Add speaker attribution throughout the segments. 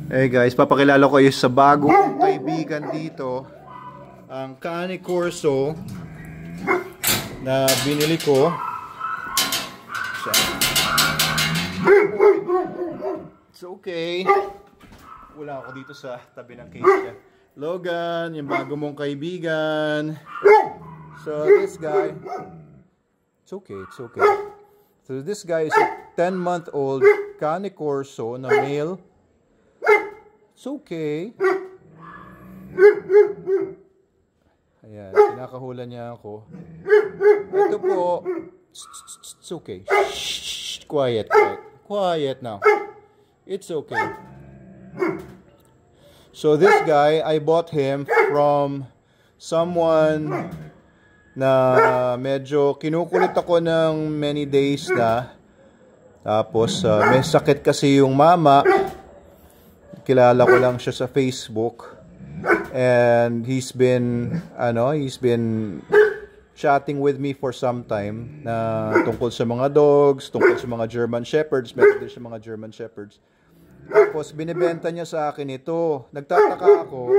Speaker 1: Hey guys, papakilala ko kayo sa bagong kaibigan dito, ang Cane Corso na binili ko. It's okay. Wala ako dito sa tabi ng case niya. Logan, yung bago mong kaibigan. So this guy, it's okay. So this guy is a 10-month-old Cane Corso na male. It's okay. Ayan, kinakahulan niya ako. Ito po. It's okay. Shh, quiet now. It's okay. So this guy, I bought him from someone na medyo kinukulit ako ng many days na. Tapos may sakit kasi yung mama. Kilala ko lang siya sa Facebook, and he's been chatting with me for some time na tungkol sa mga dogs, tungkol sa mga German Shepherds, meron din siya mga German Shepherds. Tapos binibenta niya sa akin ito. Nagtataka ako.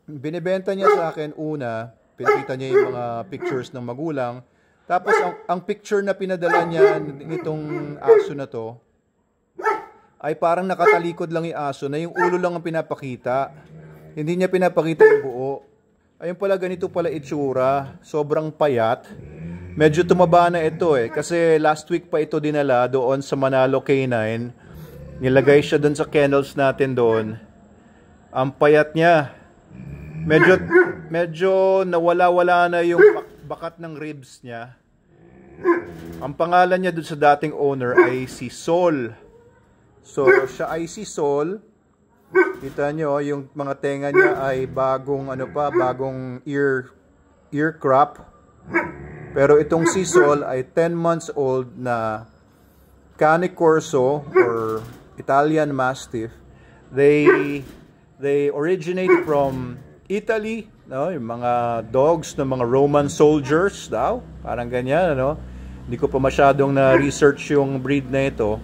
Speaker 1: Binibenta niya sa akin una, pinakita niya yung mga pictures ng magulang. Tapos ang picture na pinadala niya nitong aso na to ay parang nakatalikod lang yung aso na yung ulo lang ang pinapakita. Hindi niya pinapakita yung buo. Ayun pala, ganito pala itsura. Sobrang payat. Medyo tumaba na ito kasi last week pa ito dinala doon sa Manalo K9. Nilagay siya doon sa kennels natin doon. Ang payat niya. Medyo nawala-wala na yung bakat ng ribs niya. Ang pangalan niya doon sa dating owner ay si Sol. So, siya ay si Sol. Kita nyo, yung mga tenga niya ay bagong ear crop. Pero itong si Sol ay 10 months old na Cane Corso or Italian Mastiff. They originate from Italy, no? Yung mga dogs ng mga Roman soldiers daw. Parang ganyan, ano? Hindi ko pa masyadong na-research yung breed na ito.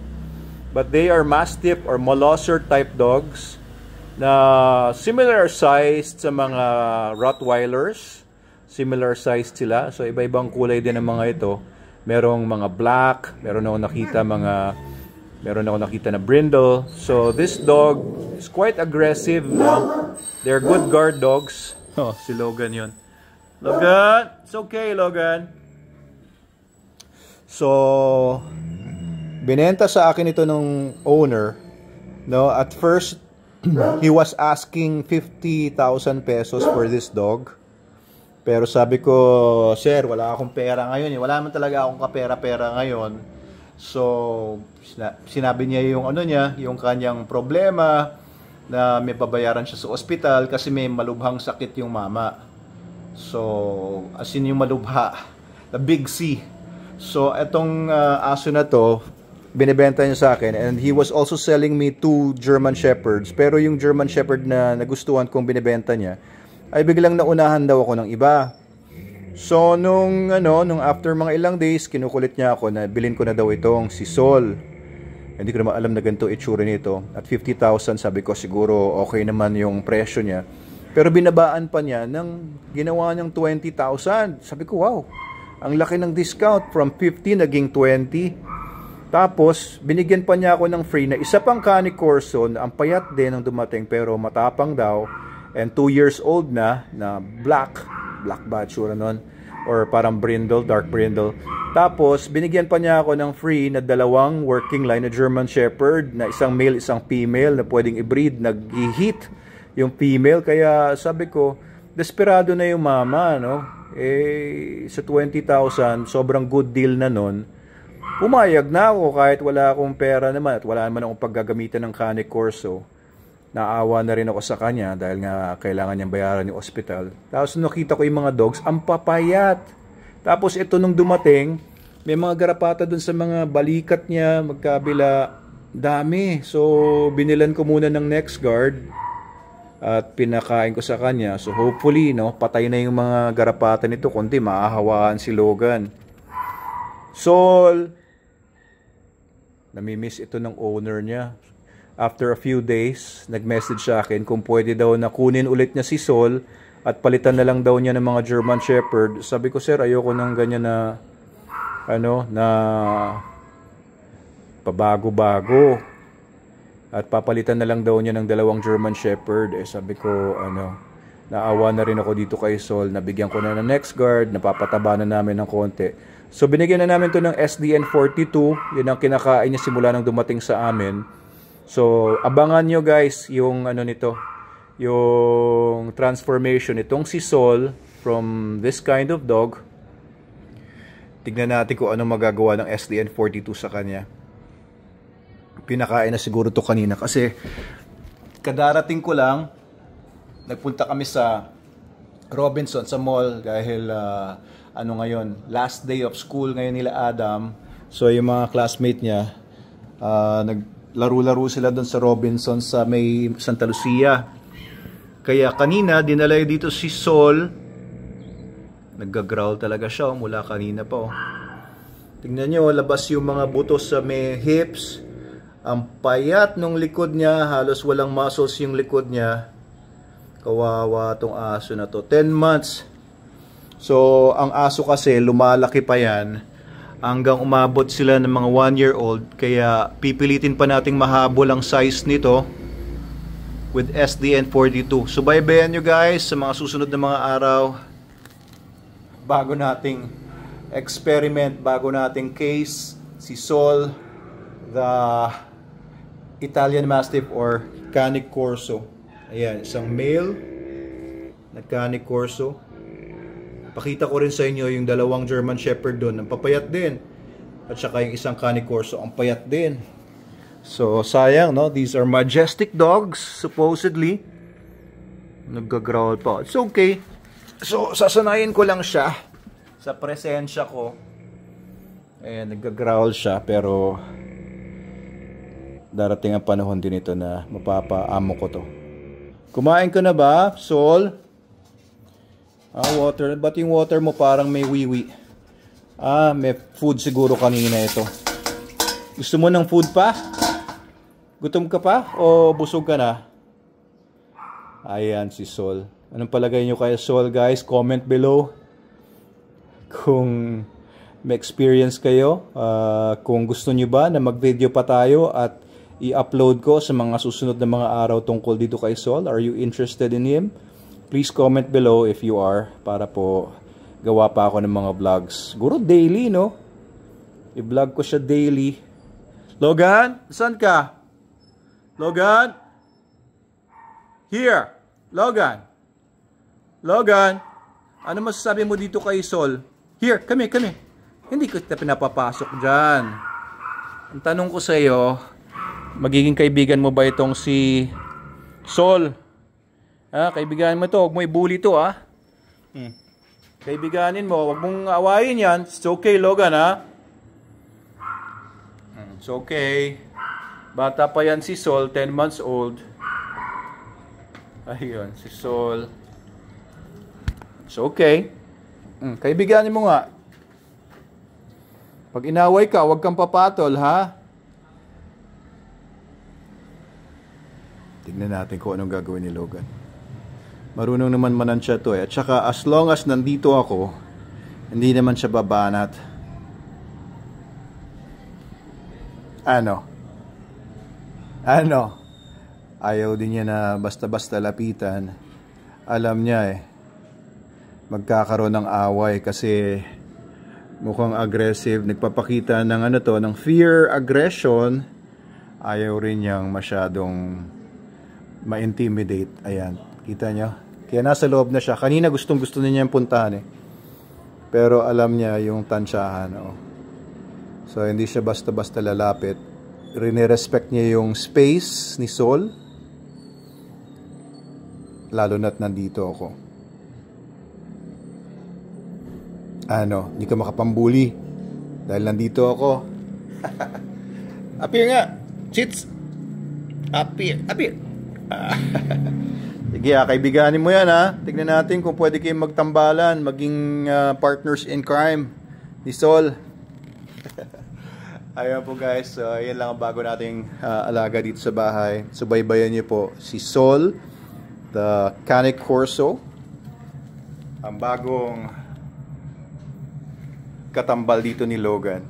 Speaker 1: But they are Mastiff or Molosser type dogs na similar sized sa mga Rottweilers. Similar sized sila. So iba-ibang kulay din ng mga ito. Merong mga black, meron ako nakita na brindle. So this dog is quite aggressive. They're good guard dogs. Oh, si Logan yun. Logan, it's okay, Logan. So binenta sa akin ito ng owner, no? At first, he was asking 50,000 pesos for this dog. Pero sabi ko, sir, wala akong pera ngayon. Wala naman talaga akong kapera-pera ngayon. So, sinabi niya yung kanyang problema na may babayaran siya sa ospital kasi may malubhang sakit yung mama. So, as in yung malubha, the big C. So, etong aso na to, binibenta niya sa akin, and he was also selling me 2 German Shepherds. Pero yung German Shepherd na nagustuhan kong binibenta niya ay biglang naunahan daw ako ng iba. So nung after mga ilang days, kinukulit niya ako na bilhin ko na daw itong si Sol. Hindi ko naman alam na ganito itsura nito. At 50,000, sabi ko siguro okay naman yung presyo niya. Pero binabaan pa niya ng ginawa niyang 20,000. Sabi ko, wow, ang laki ng discount, from 50 naging 20. Tapos, binigyan pa niya ako ng free na isa pang Cane Corso na ang payat din ng dumating pero matapang daw, and 2 years old na black ba tsura nun, or parang brindle, dark brindle. Tapos, binigyan pa niya ako ng free na 2 working line na German Shepherd na isang male, isang female na pwedeng i-breed. Nag-hit yung female, kaya sabi ko, desperado na yung mama, no? Sa 20,000, sobrang good deal na nun. Pumayag na ako kahit wala akong pera naman at wala naman akong paggagamitan ng Cane Corso. Naawa na rin ako sa kanya dahil nga kailangan niyang bayaran yung ospital. Tapos nakita ko yung mga dogs, ang papayat. Tapos ito nung dumating, may mga garapata dun sa mga balikat niya, magkabila, dami. So binilan ko muna ng next guard at pinakain ko sa kanya. So hopefully, no, patay na yung mga garapata nito, kundi maahawaan si Logan. Sol, namimiss ito ng owner niya. after a few days, nag-message sa akin kung pwede daw na kunin ulit niya si Sol at palitan na lang daw niya ng mga German Shepherd. Sabi ko, sir, ayoko ng ganyan na na pabago-bago. At papalitan na lang daw niya ng 2 German Shepherd. Sabi ko, naawa na rin ako dito kay Sol. Nabigyan ko na ng next guard, napapataba na namin ng konti. So binigyan na namin to ng SDN 42. Yun ang kinakain niya simula nang dumating sa amin. So abangan nyo guys yung nito, yung transformation itong si Sol from this kind of dog. Tignan natin kung ano magagawa ng SDN 42 sa kanya. Pinakain na siguro to kanina kasi kadarating ko lang, nagpunta kami sa Robinson sa mall dahil ngayon, last day of school ngayon nila Adam. So yung mga classmate niya naglaro-laro sila doon sa Robinson sa may Santa Lucia. Kaya kanina dinala dito si Sol. Nagga-growl talaga siya mula kanina pa. Tingnan nyo, labas yung mga buto sa may hips. Ang payat nung likod niya, halos walang muscles yung likod niya. Kawawa tong aso na to. 10 months. So, ang aso kasi, lumalaki pa yan. Hanggang umabot sila ng mga 1-year-old. Kaya, pipilitin pa nating mahabol ang size nito with SDN 42. Subaybayan nyo guys sa mga susunod na mga araw. Bago nating experiment, bago nating case, si Sol, the Italian Mastiff or Canis Corso. Ayan, isang male na Canis Corso. Pakita ko rin sa inyo yung 2 German Shepherd doon. Ang papayat din. At saka yung isang Canis Corso, ang payat din. So, sayang, no? These are majestic dogs, supposedly. Nagga-growl pa. It's okay. So, sasanayin ko lang siya sa presensya ko. Ayan, nagga-growl siya, pero darating ang panahon din ito na mapapaamo ko to. Kumain ka na ba, Sol? Water. Ba't yung water mo parang may wiwi? May food siguro kanina ito. Gusto mo ng food pa? Gutom ka pa? O busog ka na? Ayan si Sol. Anong palagay nyo kay Sol, guys? Comment below kung may experience kayo. Kung gusto nyo ba na mag-video pa tayo at i-upload ko sa mga susunod na mga araw tungkol dito kay Sol. Are you interested in him? Please comment below if you are, para po gawa pa ako ng mga vlogs. Siguro daily, no? I-vlog ko siya daily. Logan, saan ka? Logan? Here. Logan. Logan. Ano masasabi mo dito kay Sol? Here, come here. Hindi ko kita pinapapasok dyan. Ang tanong ko sa iyo, magiging kaibigan mo ba itong si Sol? Kaibiganin mo ito. Huwag mo i-bully ito, Kaibiganin mo. Huwag mong awayin yan. It's okay, Logan, It's okay. Bata pa yan si Sol, 10 months old. Ayun, si Sol. It's okay. Kaibiganin mo nga. Pag inaway ka, huwag kang papatol, ha? Tignan natin kung anong gagawin ni Logan. Marunong naman manansya to At saka as long as nandito ako, hindi naman siya babanat. Ano? Ayaw din niya na basta-basta lapitan. Alam niya magkakaroon ng away kasi mukhang aggressive. Nagpapakita ng ng fear, aggression. Ayaw rin niyang masyadong ma-intimidate. Ayan, kita nyo? Kaya nasa loob na siya. Kanina gustong-gusto niya yung puntahan Pero alam niya yung tansyahan. So hindi siya basta-basta lalapit. Rinirespect niya yung space ni Sol. Lalo na't nandito ako. Hindi ka makapambuli. Dahil nandito ako. Appear nga. Chits. Appear. Sige, kaibiganin mo yan, Tignan natin kung pwede kayong magtambalan, maging partners in crime ni Sol. Ayun po guys, yan lang ang bago nating alaga dito sa bahay. Subaybayan niyo po si Sol, the Canis Corso, ang bagong katambal dito ni Logan.